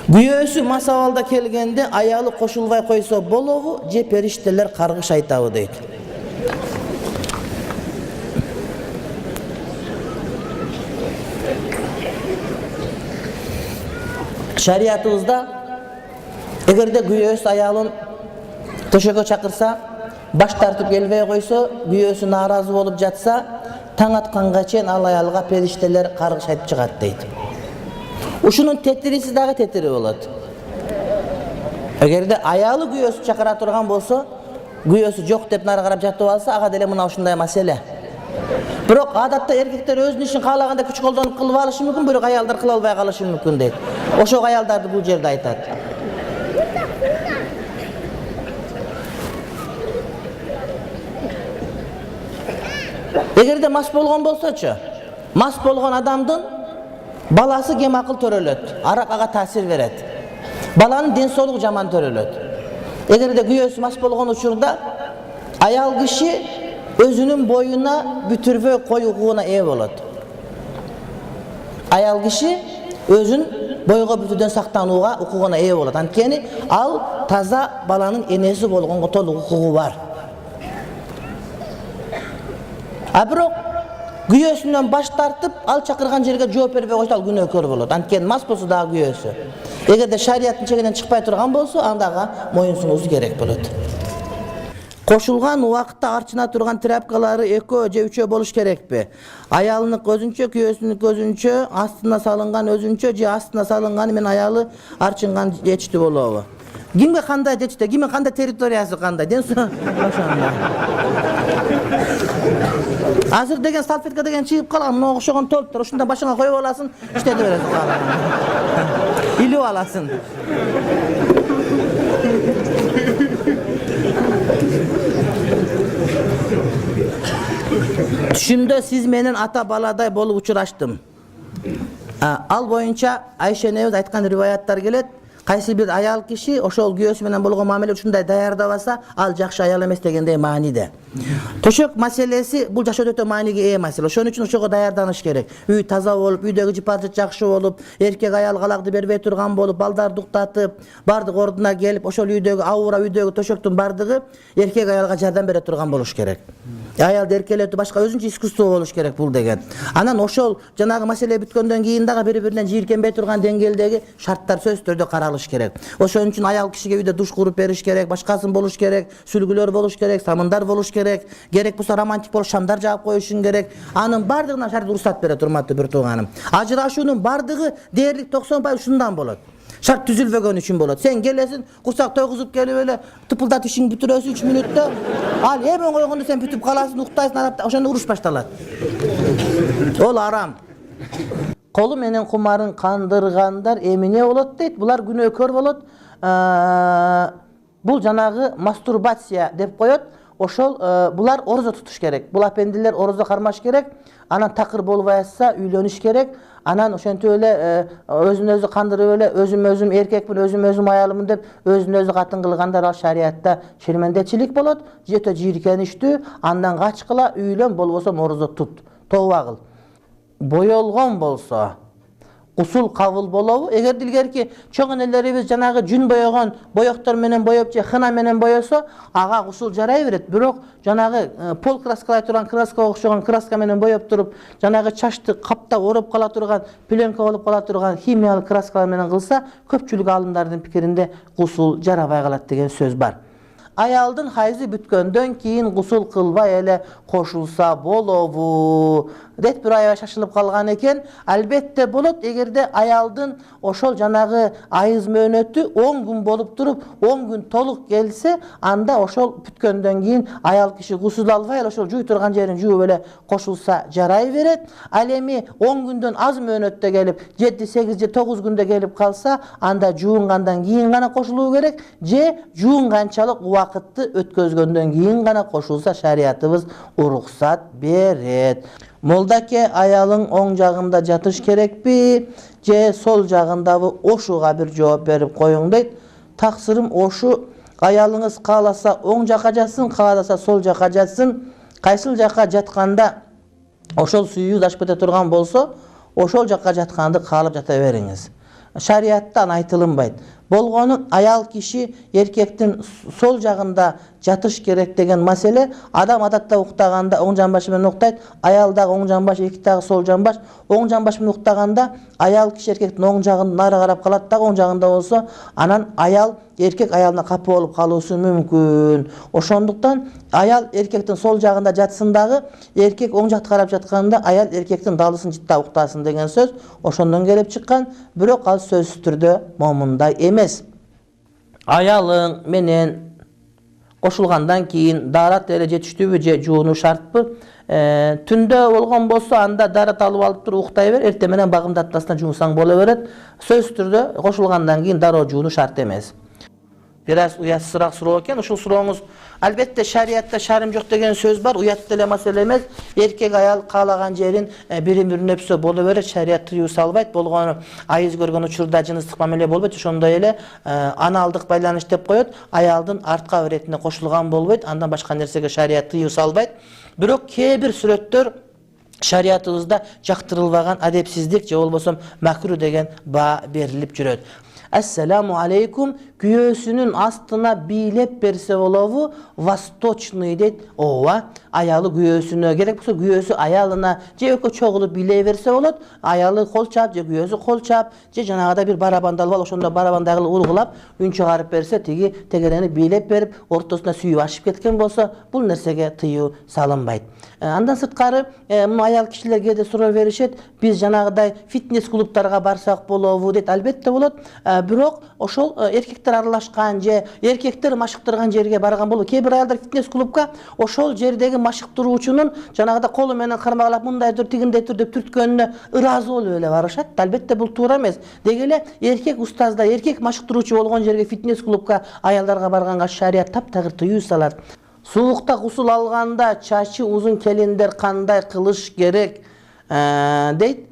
Güyösü masavalda kelgende ayalı koşulbay koysa bolovu je perişteler kargış aytabı deydi. Şariatımızda egerde güyösü ayalın töşökö çakırsa, baş tartıp gelbey koysa, güyösü narazı olup jatsa, taң atkanга çeyин al ayalıga perişteler kargış aytıp çıgat deydi. Uşunun tetirisi dağı tetiri болады. Egerde ayalı güyösü çakıra turgan bolsa, güyösü jok dep nары karap jatıp alsa, aga dele mına uşunday masele. Biroq adatda erkekler özünün işin kalaganda küç koldonup kılıp alışı mümkün, biroq ayalдар kıla alбай kalışı mümkün deydi. Oşo ayaldарды bu jerde aytadi. Egerde mas bolgon bolsa-çı, mas bolgon adamdın balası kem akıl törölöt, arak aga tasir veret. Balanın den soluğu jaman törölöt. Egerde güyösü mas bolgon uçurda ayal kişi özünün boyuna bütürve koy hukuğuna ev bolot. Ayal kişi özün boyga bütüden saktanууга hukuğuna ev bolot. Antkeni al taza balanın enesi bolgongo толук hukuğu var. Biroq güyösünden baş tartıp al çakırgan жерге жооп бербей койсо ал күнөөкөр болот. Анткени мас болсо дагы güyösü. Эгерде шариаттын чегинен чыкпай турган болсо, андага моюн сунуусу керек болот. Koşulgan uakta arçına turgan trapkaları eko je üçö boluş kerekpi? Ayalыныk özünçö, güyösünük özünçö, astına salıngan özünçö, je astına salıngan men ayalı arçıngan jechti bolobu. Kimge kандай jechti, kimin kандай territorиясы kандай? Den sonra Azır degen salfetka degen çıkıp kalan, mına okşoğun toluptur, uşunda başına koyup alasın, iştedi veresin kalan. İlip alasın. Düşümde siz menen ata baladay bolup uçuraştım. Al boyunca Ayşe Nevez aytkan rivayatlar gelet. Kaysi bir ayal kişi oşol güyösü menen bolgon mamele uşunday dayardabasa al jakşı ayal emes degендей maanide. Töşök maselesi bul jaş ötө maaniге ээ masele. Ошон үчүн ошого даярданыш керек. Үй таза болуп, үйдөгү жыпаржыт жакшы болуп, эркек аял калакты бербей турган болуп, балдарды уктатып, бардык ордуна келип, ошол үйдөгү аура үйдөгү төшөктүн бардыгы эркек аялга жардам бере турган болуш керек. Аялды эркелетүү башка өзүнчө искусство болуш керек бул деген. Анан ошол жанагы маселе бүткөндөн кийин дагы бири-биринен жийиркенбей турган деңгээлдеги шарттар сөзсүз түрдө каралыш керек. Ошон үчүн аял кишиге үйдө душ куруп бериш керек, башкасын болуш керек, сүлгүлөр болуш керек, самындар болуш керек. Gerek болсо романтик болуп шамдар жаап коюшуң керек. Анын бардыгына шарт уруксат берет, урматтуу бир тууганым. Ажырашуунун бардыгы дээрлик 90% ушундан болот. Шарт түзүлбөгөн үчүн болот. Сен келесиң, курсак тойгузуп келип эле тыпылдат ишиңди бүтүрөсүң 3 мүнөттө. Ал эмен койгондо сен бүтүп каласың, уктайсың, арапта ошондо уруш башталат. Ол арам. Колу менен кумарын кандыргандар эмне болот дейт? Булар күнөөкөр болот. Бул жанагы мастурбация деп коет. Ошол булар орозо тутуш керек. Бул апендилер орозо кармаш керек. Анан такыр болбой атса үйлөнүш керек. Анан ошентип эле өзүн өзү кандырып эле өзүм эркекмин, өзүм аялымын деп өзүн өзү катын кылгандар ал шариатта шермендечилик болот. Жете жийиркеништүү, андан качкыла үйлөн, болбосо орозо тут. Тооба кыл. Боелгон болсо Usul kabul bolobu. Eğer dilgerki çoğun ellerimiz janagı jün boyagan boyoktор менен боеп же хына менен боесо, ага usul жарай берет. Бирок жанагы пол краскалай турган краска окшогон краска менен боеп туруп, жанагы чачты каптап ороп кала турган, пленка болуп кала турган химиялык краскалар менен кылса, көпчүлүк алымдардын пикиринде usul жарабай калат деген сөз бар. Ayaldın hayzı bütkөндөн кийин гусул кылбай эле кошулса болобу деп бир аябай шашылып калган экен. Албетте болот, эгерде аялдын ошол жанагы айыз мөөнөтү 10 күн болуп туруп 10 күн толук келсе, анда ошол бүткөндөн кийин аял киши гусул албай ошол жуй турган жерин жууп эле кошулса жарай берет. Ал эми 10 күндөн аз мөөнөттө келип 7-8 же 9 күндө келип калса, анда жуунгандан кийин гана кошулуу керек же жуунганчалык убакытты өткözгөндөн кийин гана кошулса шариятыбыз уруксат берет. Молдаке, аялың оң жагында жатыш керекпи же сол жагындабы ошуга бир жооп берип коюң дейт. Таксырым ошу, аялыңыз кааласа оң жакка жатсын, кааласа сол жакка жатсын. Кайсыл жакка жатканда ошол сүйүү ташып кете турган болсо, ошол жакка жатканды каалап жата бериңиз. Шарияттан айтылынбайт. Болгону аял киши эркектин сол жагында жатыш керек деген маселе. Адам адатта уктаганда оң жамбашы менен уктайт, аял дагы оң жамбаш, эркек дагы сол жамбаш. Оң жамбаш менен уктаганда аял киши эркектин оң жагын нары карап калат дагы оң жагында болсо, анан аял эркек аялына капа болуп калуусу мүмкүн. Ошондуктан аял эркектин сол жагында жатсын дагы, эркек оң жакты карап жатканда аял эркектин далысын жыттап уктасын деген сөз ошондон келип чыккан. Бирок ал сөзсүз түрдө момундай эмес. Аялың менен кошулгандан кийин дарат эле жетиштүүбү же жууну шартпы? Түндө болгон болсо анда дарат алып алып туруп уктай бер, эртең менен багымды атпастан жуунсаң боло берет. Сөзсүз түрдө кошулгандан кийин дароо жууну шарт эмес. Biraz uyatsızrak суроо экен. Ушул сурооңуз албетте шариятта шарым жок деген сөз бар. Уят деле маселе эмес. Эркек аял каалаган жерин бири-бирине өпсө боло берет. Шарият тыюу салбайт. Болгону айыз көргөн учурда жыныстык мамиле болбойт. Ошондой эле аналдык байланыш деп коет. Аялдын артка иретине кошулган болбойт. Андан башка нерсеге шарият тыюу салбайт. Бирок кээ бир сүрөттөр шариятыбызда жактырылбаган адепсиздик же болбосо макру деген баа берилип жүрөт. Ассаламу алейкум, күйөөсүнүн астына бийлеп берсе болобу? Восточный дейт. Ооба, аялы күйөөсүнө керек болсо, күйөөсү аялына же экөө чогулуп бийлей берсе болот. Аялы кол чап же күйөөсү кол чап же жанагыда бир барабанды алып, ошондо барабандагы ургулап, үн чыгарып берсе, тиги тегерени бийлеп берип, ортосуна сүйүп ашып кеткен болсо, бул нерсеге тыюу салынбайт. Андан сырткары, мына аял кишилер кээде суроо беришет, биз жанагыдай фитнес клубтарга барсак болобу дейт. Албетте болот. Бирок ошол эркектер аралашкан же эркектер машыктырган жерге барган болот. Кээ бир аялдар фитнес клубка ошол жердеги машыктыруучунун жанагыда колу менен кармагалап мындай тур, тигиндей тур деп түрткөнүнө ыраазы болуп эле барышат. Албетте бул туура эмес. Деги эле эркек устазда, эркек машыктыруучу болгон жерге фитнес клубка аялдарга барганга шарият таптагыр тыюу салат. Суукта гусул алганда чачы узун келиндер кандай кылыш керек дейт.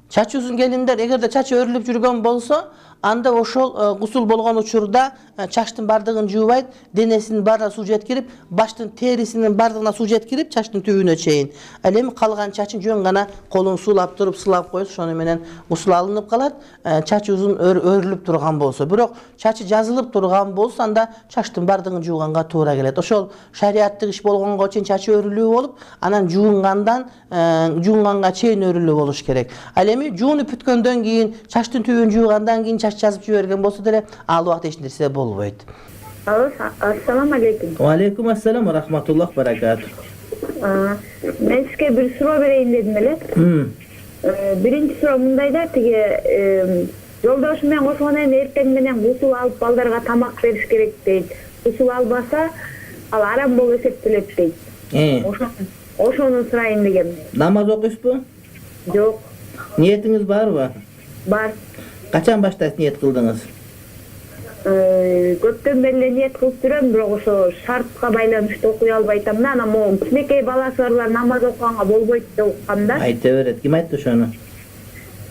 Чачы узун келиндер эгерде чачы өрүлүп жүргөн болсо, анда ошол гусул болгон учурда чачтын бардыгын жуубайт, денесинин баарына суу жеткирип, баштын терисинин бардыгына суу жеткирип, чачтын түбүнө чейин. Ал эми калган чачын жөн гана колун суулап туруп, сылап коюп, ошону менен гусул алынып калат. Чачы узун өрүлүп турган болсо, бирок чачы жазылып турган болсо, анда чачтын бардыгын жууганга туура келет. Ошол шариаттык иш болгонго чейин чачы өрүлүү болуп, анан жуунганга чейин өрүлүү болуш керек. Ал эми жуунуп бүткөндөн кийин, чачтын түбүн жуугандан кийин чач жазып жиберген болсо деле, ал убакта эч нерсе болбойт. Ассаламу алейкум. Ва алейкум ассалам ва рахматуллах баракату. Мен сизге бир суроо берейин дедим эле. Биринчи суроо мындай да, тиги жолдошум менен кошкондон кийин эртең менен гусул алып балдарга тамак бериш керек дейт. Гусул албаса, ал арам болуп эсептелет дейт. Ошону сурайын дегем. Намаз окуйсузбу? Жок. Ниетиңиз барбы? Бар. Качан баштайсыз ниет кылдыңыз? Көптөн бери ниет кылып жүрөм, бирок ошо шартка байланыштуу окуй албай атам да. Анан могу кичинекей баласы барлар намаз окуганга болбойт деп уккам да. Айта берет. Ким айтты ошону?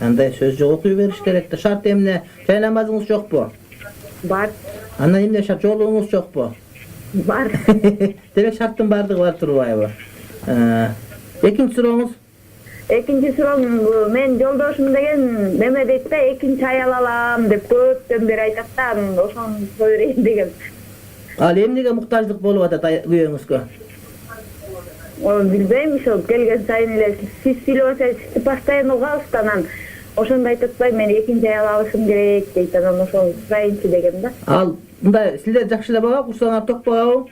Андай сөз жок, окуй бериш керек да. Шарт эмне? Жай намазыңыз жокпу? Бар. Анан эмне шарт? Жолугуңуз жокпу? Бар. Демек шарттын бардыгы бар турбайбы? Экинчи сурооңуз? Экинчи суроом, мен жолдошум деген неме дейт да, экинчи аял алам деп көптөн бери айтат да, ошону көрөйүн дегем. Ал эмнеге муктаждык болуп атат күйөөңүзгө? Билбейм, ошо келген сайын эле сиз сүйлөп атасыз, постоянно угабыз, анан ошондо айтып атпайбы, мен экинчи аял алышым керек дейт, анан ошону сурайынчы дегем да. Ал мындай силер жакшы эле бага, курсаңар токпогабы?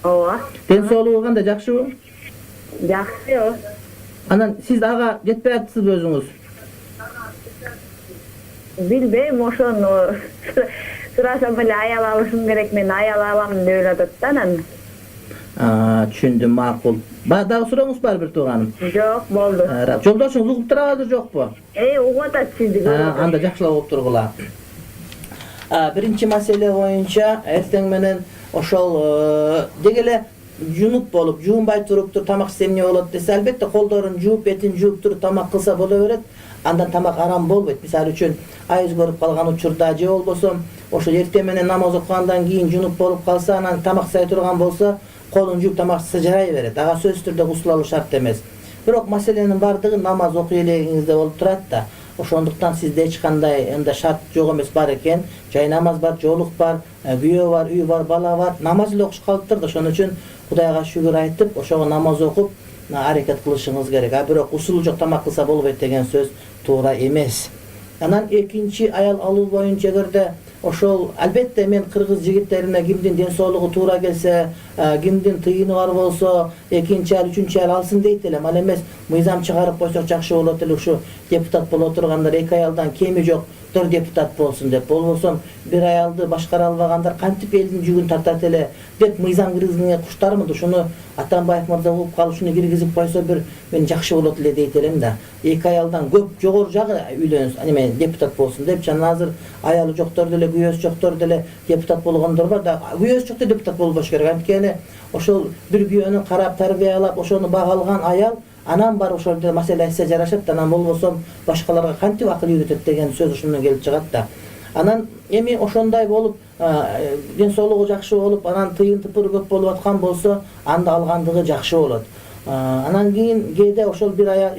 Ооба. Ден соолугу кандай, жакшыбы? Жакшы, ооба. Анан сиз ага жетпей атсызбы өзүңүз? Билбейм, ошону сурасам эле аял алышым керек, мен аял алам деп эле атат да анан. Түшүндүм, макул. Дагы сурооңуз бар бир тууганым? Жок, болду. Жолдошуңуз угуп турабы, жокпу? Угуп атат сизди. Анда жакшылап угуп тургула. Birinci mesele boyunca erteң menen oşol degele junup bolup juunbay turuptur tamak istemine bolot dese albatta kolдорун жууп бетин жууп туруп тамак кылса боло берет. Андан тамак арам болбойт. Мисалы үчүн айыз көрүп калган учурда же болбосо ошо эртең менен намаз окугандан кийин жунуп болуп калса, анан тамак сай турган болсо, колун жууп тамак ичсе жарай берет. Ага сөзсүз түрдө гусул алуу шарт эмес. Бирок маселенин бардыгы намаз окуй элегиңизде болуп турат да. Ошондуктан сизде эч кандай шарт жок эмес бар экен. Жай намаз бар, жоолук бар, күйөө бар, үй бар, бала бар. Намаз эле окуш калыптыр да. Ошон үчүн Кудайга шүгүр айтып, ошого намаз окуп, аракет кылышыңыз керек. Бирок усулу жок тамак кылса болбойт деген сөз туура эмес. Анан экинчи аял алуу боюнча эгерде ошол албетте мен кыргыз жигиттерине кимдин ден соолугу туура келсе, кимдин тыйыны бар болсо, экинчи аял, үчүнчү аял алсын дейт элем. Ал эмес мыйзам чыгарып койсок жакшы болот эле, ушу депутат боло тургандар 2 аялдан кеми жок 4 депутат болсун деп. Болбосо бир аялды башкара албагандар кантип элдин жүгүн тартат эле деп мыйзам киргизгенге куштармын. Ушуну Атамбаев мырза угуп калып ушуну киргизип койсо бир мен жакшы болот эле дейт элем да. 2 аялдан көп жогору жагы үйлөнсүн, эме депутат болсун деп. Жана азыр аялы жоктор деле, күйөөсү жоктор деле депутат болгондор бар да. Күйөөсү жокто депутат болбош керек. Анткени ошол бир күйөөнү карап тарбиялап, ошону бага алган аял анан бар ошол маселе айтса жарашат, анан болбосо башкаларга кантип акыл үйрөтөт деген сөз ушундан келип чыгат да. Анан эми ошондой болуп, ден соолугу жакшы болуп, анан тыйын тыпыры көп болуп аткан болсо, анда алгандыгы жакшы болот. Анан кийин кээде ошол бир аял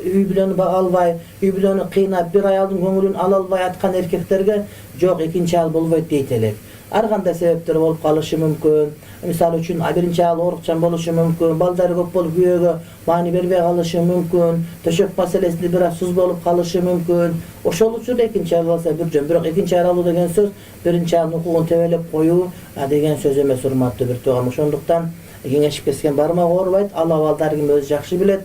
үй бүлөнү бага албай, үй бүлөнү кыйнап, бир аялдын көңүлүн ала албай аткан эркектерге жок, экинчи аял болбойт дейт элек. Ар кандай себептер болуп калышы мүмкүн. Мисалы үчүн биринчи аял оорукчан болушу мүмкүн, балдары көп болуп күйөөгө маани бербей калышы мүмкүн, төшөк маселесинде бир аз суз болуп калышы мүмкүн. Ошол учурда экинчи аял алса бир жөн. Бирок экинчи аял алуу деген сөз биринчи аялдын укугун тебелеп коюу деген сөз эмес, урматтуу бир тууган. Ошондуктан кеңешип кеткен бармак оорубайт, ал абалдар ким өзү жакшы билет.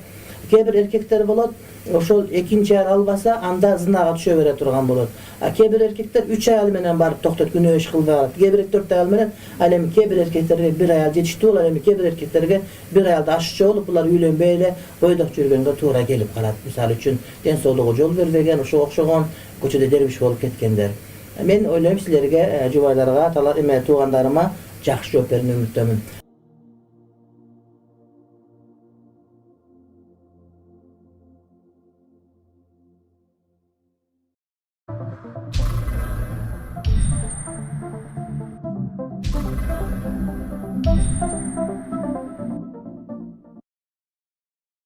Кээ бир эркектер болот, ошол экинчи аял албаса, анда зынага түшө бере турган болот. Кээ бир эркектер 3 аял менен барып токтойт, күнөө иш кылбай калат. Кээ бир 4 аял менен, ал эми кээ бир эркектерге бир аял жетиштүү болот, эми кээ бир эркектерге бир аялды ашчы болуп, булар үйлөнбөй эле бойдок жүргөнгө туура келип калат. Мисалы үчүн ден соолугу жол бербеген, ошого окшогон көчөдө дербиш болуп кеткендер. Мен ойлойм силерге, жубайларга, талар эме туугандарыма жакшы жооп берүүнү үмүттөмүн.